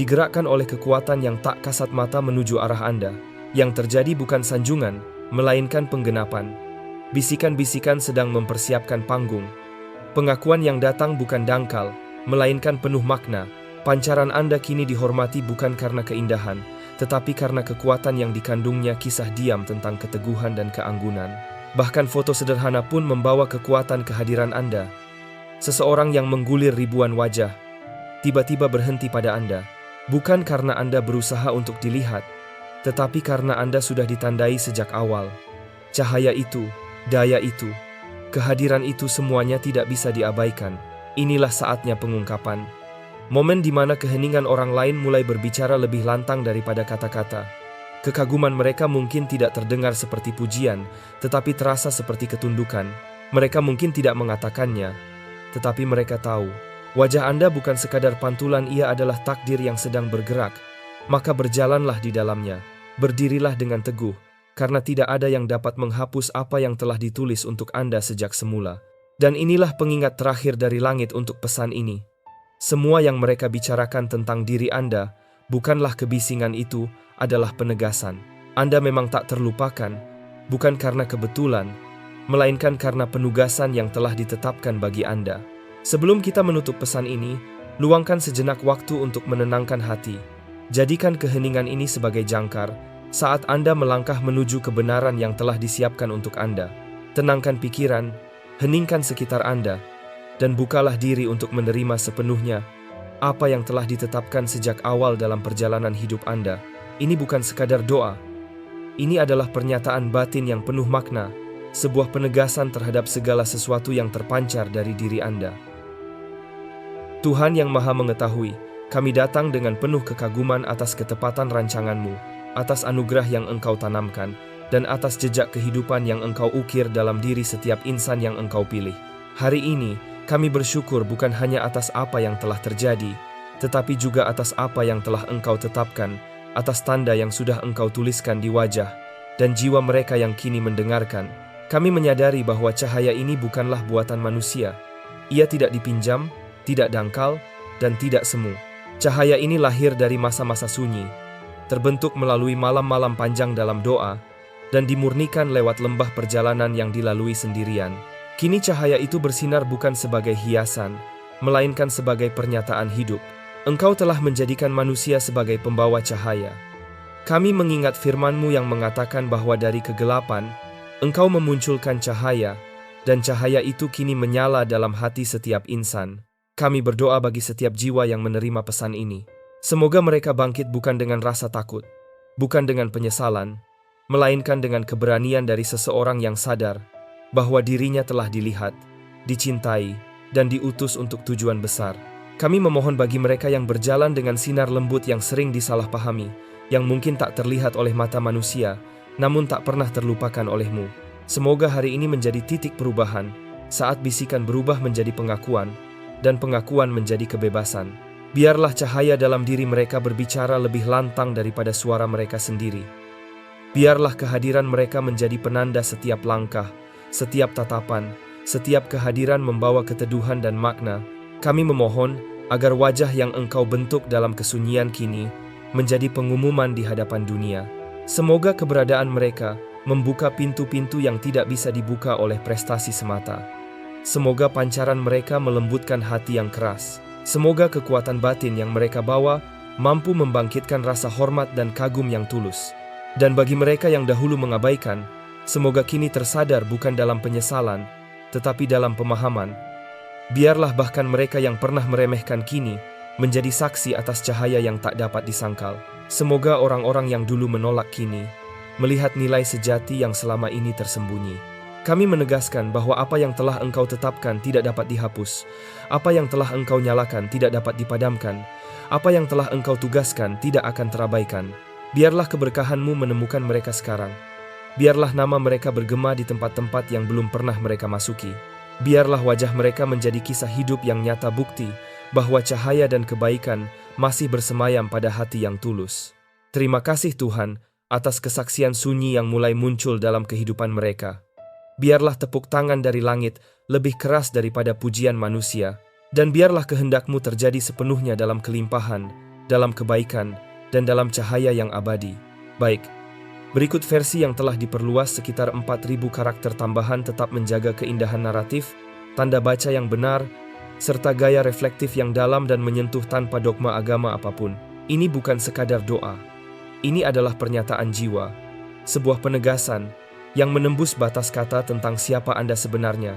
digerakkan oleh kekuatan yang tak kasat mata menuju arah Anda. Yang terjadi bukan sanjungan, melainkan penggenapan. Bisikan-bisikan sedang mempersiapkan panggung. Pengakuan yang datang bukan dangkal, melainkan penuh makna. Pancaran Anda kini dihormati bukan karena keindahan, tetapi karena kekuatan yang dikandungnya, kisah diam tentang keteguhan dan keanggunan. Bahkan foto sederhana pun membawa kekuatan kehadiran Anda. Seseorang yang menggulir ribuan wajah, tiba-tiba berhenti pada Anda. Bukan karena Anda berusaha untuk dilihat, tetapi karena Anda sudah ditandai sejak awal. Cahaya itu, daya itu, kehadiran itu semuanya tidak bisa diabaikan. Inilah saatnya pengungkapan. Momen di mana keheningan orang lain mulai berbicara lebih lantang daripada kata-kata. Kekaguman mereka mungkin tidak terdengar seperti pujian, tetapi terasa seperti ketundukan. Mereka mungkin tidak mengatakannya, tetapi mereka tahu. Wajah Anda bukan sekadar pantulan, ia adalah takdir yang sedang bergerak. Maka berjalanlah di dalamnya. Berdirilah dengan teguh, karena tidak ada yang dapat menghapus apa yang telah ditulis untuk Anda sejak semula. Dan inilah pengingat terakhir dari langit untuk pesan ini. Semua yang mereka bicarakan tentang diri Anda, bukanlah kebisingan, itu adalah penegasan. Anda memang tak terlupakan, bukan karena kebetulan, melainkan karena penugasan yang telah ditetapkan bagi Anda. Sebelum kita menutup pesan ini, luangkan sejenak waktu untuk menenangkan hati. Jadikan keheningan ini sebagai jangkar, saat Anda melangkah menuju kebenaran yang telah disiapkan untuk Anda. Tenangkan pikiran, heningkan sekitar Anda, dan bukalah diri untuk menerima sepenuhnya apa yang telah ditetapkan sejak awal dalam perjalanan hidup Anda. Ini bukan sekadar doa. Ini adalah pernyataan batin yang penuh makna, sebuah penegasan terhadap segala sesuatu yang terpancar dari diri Anda. Tuhan yang Maha Mengetahui, kami datang dengan penuh kekaguman atas ketepatan rancangan-Mu, atas anugerah yang Engkau tanamkan, dan atas jejak kehidupan yang Engkau ukir dalam diri setiap insan yang Engkau pilih. Hari ini, kami bersyukur bukan hanya atas apa yang telah terjadi, tetapi juga atas apa yang telah Engkau tetapkan, atas tanda yang sudah Engkau tuliskan di wajah dan jiwa mereka yang kini mendengarkan. Kami menyadari bahwa cahaya ini bukanlah buatan manusia. Ia tidak dipinjam, tidak dangkal, dan tidak semu. Cahaya ini lahir dari masa-masa sunyi, terbentuk melalui malam-malam panjang dalam doa, dan dimurnikan lewat lembah perjalanan yang dilalui sendirian. Kini cahaya itu bersinar bukan sebagai hiasan, melainkan sebagai pernyataan hidup. Engkau telah menjadikan manusia sebagai pembawa cahaya. Kami mengingat firman-Mu yang mengatakan bahwa dari kegelapan, Engkau memunculkan cahaya, dan cahaya itu kini menyala dalam hati setiap insan. Kami berdoa bagi setiap jiwa yang menerima pesan ini. Semoga mereka bangkit bukan dengan rasa takut, bukan dengan penyesalan, melainkan dengan keberanian dari seseorang yang sadar bahwa dirinya telah dilihat, dicintai, dan diutus untuk tujuan besar. Kami memohon bagi mereka yang berjalan dengan sinar lembut yang sering disalahpahami, yang mungkin tak terlihat oleh mata manusia, namun tak pernah terlupakan oleh-Mu. Semoga hari ini menjadi titik perubahan, saat bisikan berubah menjadi pengakuan, dan pengakuan menjadi kebebasan. Biarlah cahaya dalam diri mereka berbicara lebih lantang daripada suara mereka sendiri. Biarlah kehadiran mereka menjadi penanda setiap langkah, setiap tatapan, setiap kehadiran membawa keteduhan dan makna. Kami memohon agar wajah yang Engkau bentuk dalam kesunyian kini menjadi pengumuman di hadapan dunia. Semoga keberadaan mereka membuka pintu-pintu yang tidak bisa dibuka oleh prestasi semata. Semoga pancaran mereka melembutkan hati yang keras. Semoga kekuatan batin yang mereka bawa mampu membangkitkan rasa hormat dan kagum yang tulus. Dan bagi mereka yang dahulu mengabaikan, semoga kini tersadar bukan dalam penyesalan, tetapi dalam pemahaman. Biarlah bahkan mereka yang pernah meremehkan kini menjadi saksi atas cahaya yang tak dapat disangkal. Semoga orang-orang yang dulu menolak kini melihat nilai sejati yang selama ini tersembunyi. Kami menegaskan bahwa apa yang telah Engkau tetapkan tidak dapat dihapus, apa yang telah Engkau nyalakan tidak dapat dipadamkan, apa yang telah Engkau tugaskan tidak akan terabaikan. Biarlah keberkahan-Mu menemukan mereka sekarang. Biarlah nama mereka bergema di tempat-tempat yang belum pernah mereka masuki. Biarlah wajah mereka menjadi kisah hidup yang nyata, bukti bahwa cahaya dan kebaikan masih bersemayam pada hati yang tulus. Terima kasih Tuhan atas kesaksian sunyi yang mulai muncul dalam kehidupan mereka. Biarlah tepuk tangan dari langit lebih keras daripada pujian manusia, dan biarlah kehendak-Mu terjadi sepenuhnya dalam kelimpahan, dalam kebaikan, dan dalam cahaya yang abadi. Baik, berikut versi yang telah diperluas sekitar 4.000 karakter tambahan tetap menjaga keindahan naratif, tanda baca yang benar, serta gaya reflektif yang dalam dan menyentuh tanpa dogma agama apapun. Ini bukan sekadar doa. Ini adalah pernyataan jiwa, sebuah penegasan yang menembus batas kata tentang siapa Anda sebenarnya,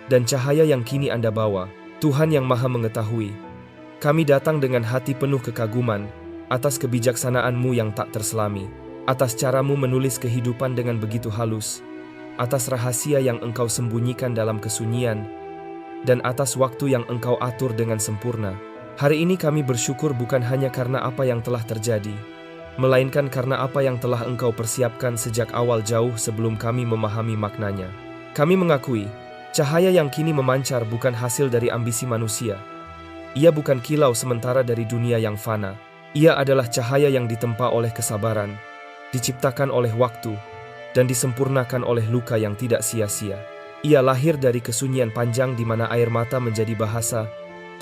dan cahaya yang kini Anda bawa. Tuhan yang Maha Mengetahui, kami datang dengan hati penuh kekaguman atas kebijaksanaan-Mu yang tak terselami, atas cara-Mu menulis kehidupan dengan begitu halus, atas rahasia yang Engkau sembunyikan dalam kesunyian, dan atas waktu yang Engkau atur dengan sempurna. Hari ini kami bersyukur bukan hanya karena apa yang telah terjadi, melainkan karena apa yang telah Engkau persiapkan sejak awal jauh sebelum kami memahami maknanya. Kami mengakui, cahaya yang kini memancar bukan hasil dari ambisi manusia. Ia bukan kilau sementara dari dunia yang fana. Ia adalah cahaya yang ditempa oleh kesabaran, diciptakan oleh waktu, dan disempurnakan oleh luka yang tidak sia-sia. Ia lahir dari kesunyian panjang di mana air mata menjadi bahasa,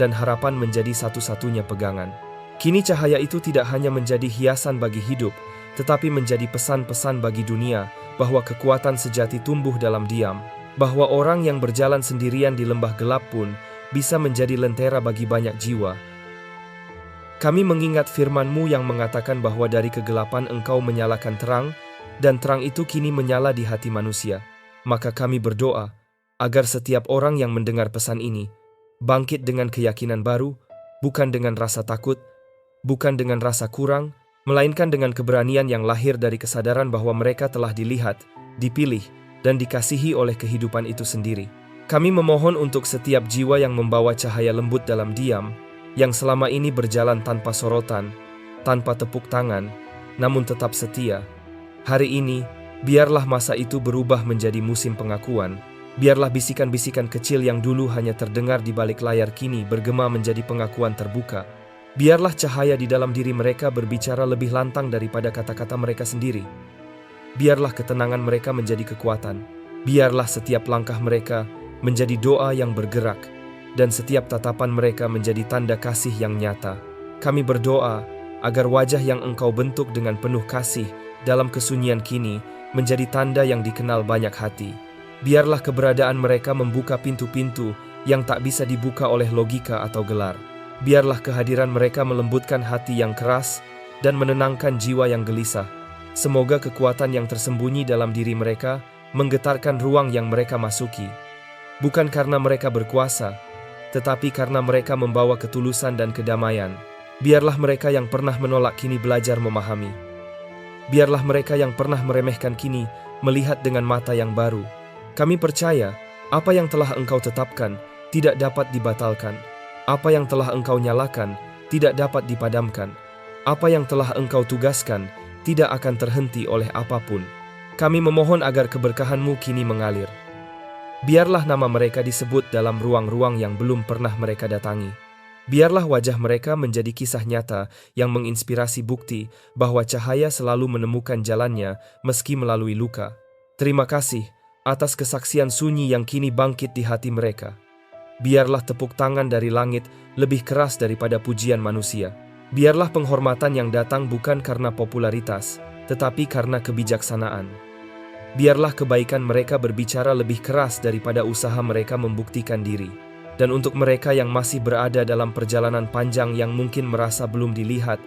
dan harapan menjadi satu-satunya pegangan. Kini cahaya itu tidak hanya menjadi hiasan bagi hidup, tetapi menjadi pesan-pesan bagi dunia bahwa kekuatan sejati tumbuh dalam diam, bahwa orang yang berjalan sendirian di lembah gelap pun bisa menjadi lentera bagi banyak jiwa. Kami mengingat firman-Mu yang mengatakan bahwa dari kegelapan Engkau menyalakan terang, dan terang itu kini menyala di hati manusia. Maka kami berdoa agar setiap orang yang mendengar pesan ini bangkit dengan keyakinan baru, bukan dengan rasa takut, bukan dengan rasa kurang, melainkan dengan keberanian yang lahir dari kesadaran bahwa mereka telah dilihat, dipilih, dan dikasihi oleh kehidupan itu sendiri. Kami memohon untuk setiap jiwa yang membawa cahaya lembut dalam diam, yang selama ini berjalan tanpa sorotan, tanpa tepuk tangan, namun tetap setia. Hari ini, biarlah masa itu berubah menjadi musim pengakuan. Biarlah bisikan-bisikan kecil yang dulu hanya terdengar di balik layar kini bergema menjadi pengakuan terbuka. Biarlah cahaya di dalam diri mereka berbicara lebih lantang daripada kata-kata mereka sendiri. Biarlah ketenangan mereka menjadi kekuatan. Biarlah setiap langkah mereka menjadi doa yang bergerak, dan setiap tatapan mereka menjadi tanda kasih yang nyata. Kami berdoa agar wajah yang Engkau bentuk dengan penuh kasih dalam kesunyian kini menjadi tanda yang dikenal banyak hati. Biarlah keberadaan mereka membuka pintu-pintu yang tak bisa dibuka oleh logika atau gelar. Biarlah kehadiran mereka melembutkan hati yang keras dan menenangkan jiwa yang gelisah. Semoga kekuatan yang tersembunyi dalam diri mereka menggetarkan ruang yang mereka masuki. Bukan karena mereka berkuasa, tetapi karena mereka membawa ketulusan dan kedamaian. Biarlah mereka yang pernah menolak kini belajar memahami. Biarlah mereka yang pernah meremehkan kini melihat dengan mata yang baru. Kami percaya, apa yang telah Engkau tetapkan tidak dapat dibatalkan. Apa yang telah Engkau nyalakan tidak dapat dipadamkan. Apa yang telah Engkau tugaskan tidak akan terhenti oleh apapun. Kami memohon agar keberkahan-Mu kini mengalir. Biarlah nama mereka disebut dalam ruang-ruang yang belum pernah mereka datangi. Biarlah wajah mereka menjadi kisah nyata yang menginspirasi bukti bahwa cahaya selalu menemukan jalannya meski melalui luka. Terima kasih atas kesaksian sunyi yang kini bangkit di hati mereka. Biarlah tepuk tangan dari langit lebih keras daripada pujian manusia. Biarlah penghormatan yang datang bukan karena popularitas, tetapi karena kebijaksanaan. Biarlah kebaikan mereka berbicara lebih keras daripada usaha mereka membuktikan diri. Dan untuk mereka yang masih berada dalam perjalanan panjang yang mungkin merasa belum dilihat,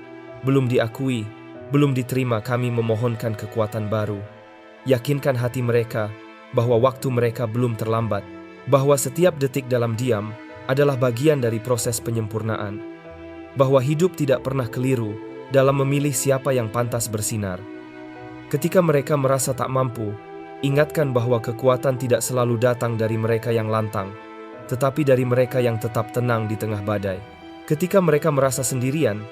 belum diakui, belum diterima, kami memohonkan kekuatan baru. Yakinkan hati mereka bahwa waktu mereka belum terlambat, bahwa setiap detik dalam diam adalah bagian dari proses penyempurnaan, bahwa hidup tidak pernah keliru dalam memilih siapa yang pantas bersinar. Ketika mereka merasa tak mampu, ingatkan bahwa kekuatan tidak selalu datang dari mereka yang lantang, tetapi dari mereka yang tetap tenang di tengah badai. Ketika mereka merasa sendirian,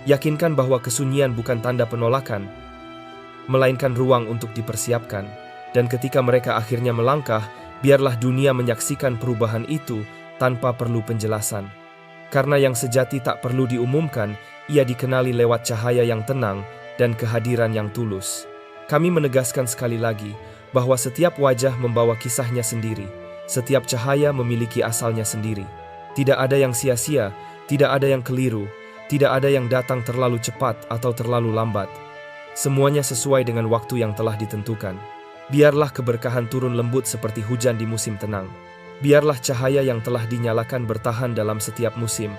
yakinkan bahwa kesunyian bukan tanda penolakan, melainkan ruang untuk dipersiapkan. Dan ketika mereka akhirnya melangkah, biarlah dunia menyaksikan perubahan itu tanpa perlu penjelasan. Karena yang sejati tak perlu diumumkan, ia dikenali lewat cahaya yang tenang dan kehadiran yang tulus. Kami menegaskan sekali lagi bahwa setiap wajah membawa kisahnya sendiri. Setiap cahaya memiliki asalnya sendiri. Tidak ada yang sia-sia, tidak ada yang keliru, tidak ada yang datang terlalu cepat atau terlalu lambat. Semuanya sesuai dengan waktu yang telah ditentukan. Biarlah keberkahan turun lembut seperti hujan di musim tenang. Biarlah cahaya yang telah dinyalakan bertahan dalam setiap musim.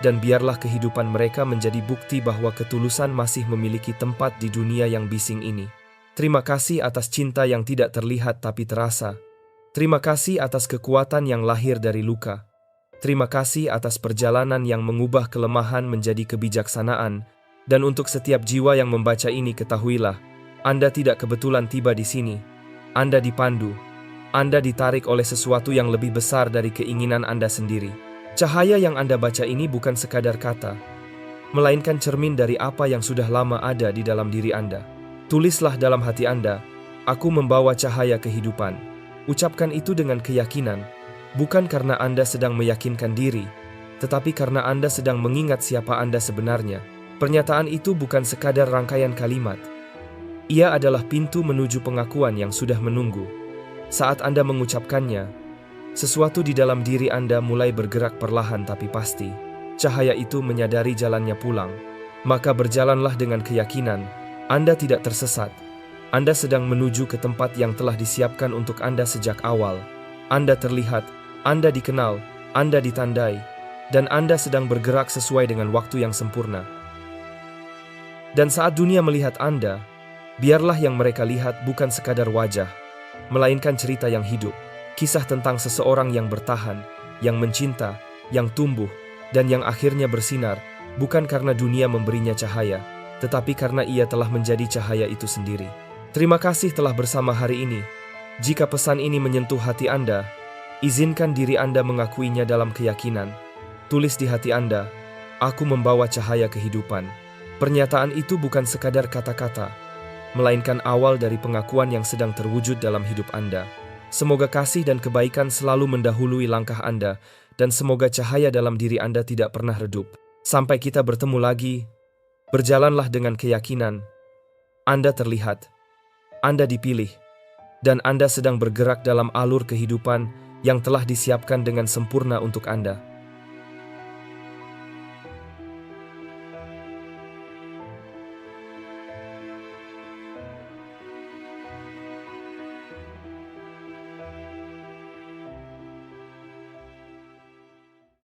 Dan biarlah kehidupan mereka menjadi bukti bahwa ketulusan masih memiliki tempat di dunia yang bising ini. Terima kasih atas cinta yang tidak terlihat tapi terasa. Terima kasih atas kekuatan yang lahir dari luka. Terima kasih atas perjalanan yang mengubah kelemahan menjadi kebijaksanaan. Dan untuk setiap jiwa yang membaca ini, ketahuilah, Anda tidak kebetulan tiba di sini. Anda dipandu. Anda ditarik oleh sesuatu yang lebih besar dari keinginan Anda sendiri. Cahaya yang Anda baca ini bukan sekadar kata, melainkan cermin dari apa yang sudah lama ada di dalam diri Anda. Tulislah dalam hati Anda, "Aku membawa cahaya kehidupan." Ucapkan itu dengan keyakinan, bukan karena Anda sedang meyakinkan diri, tetapi karena Anda sedang mengingat siapa Anda sebenarnya. Pernyataan itu bukan sekadar rangkaian kalimat. Ia adalah pintu menuju pengakuan yang sudah menunggu. Saat Anda mengucapkannya, sesuatu di dalam diri Anda mulai bergerak perlahan tapi pasti. Cahaya itu menyadari jalannya pulang. Maka berjalanlah dengan keyakinan, Anda tidak tersesat. Anda sedang menuju ke tempat yang telah disiapkan untuk Anda sejak awal. Anda terlihat, Anda dikenal, Anda ditandai, dan Anda sedang bergerak sesuai dengan waktu yang sempurna. Dan saat dunia melihat Anda, biarlah yang mereka lihat bukan sekadar wajah, melainkan cerita yang hidup, kisah tentang seseorang yang bertahan, yang mencinta, yang tumbuh, dan yang akhirnya bersinar, bukan karena dunia memberinya cahaya, tetapi karena ia telah menjadi cahaya itu sendiri. Terima kasih telah bersama hari ini. Jika pesan ini menyentuh hati Anda, izinkan diri Anda mengakuinya dalam keyakinan. Tulis di hati Anda, "Aku membawa cahaya kehidupan." Pernyataan itu bukan sekadar kata-kata, melainkan awal dari pengakuan yang sedang terwujud dalam hidup Anda. Semoga kasih dan kebaikan selalu mendahului langkah Anda, dan semoga cahaya dalam diri Anda tidak pernah redup. Sampai kita bertemu lagi, berjalanlah dengan keyakinan. Anda terlihat. Anda dipilih, dan Anda sedang bergerak dalam alur kehidupan yang telah disiapkan dengan sempurna untuk Anda.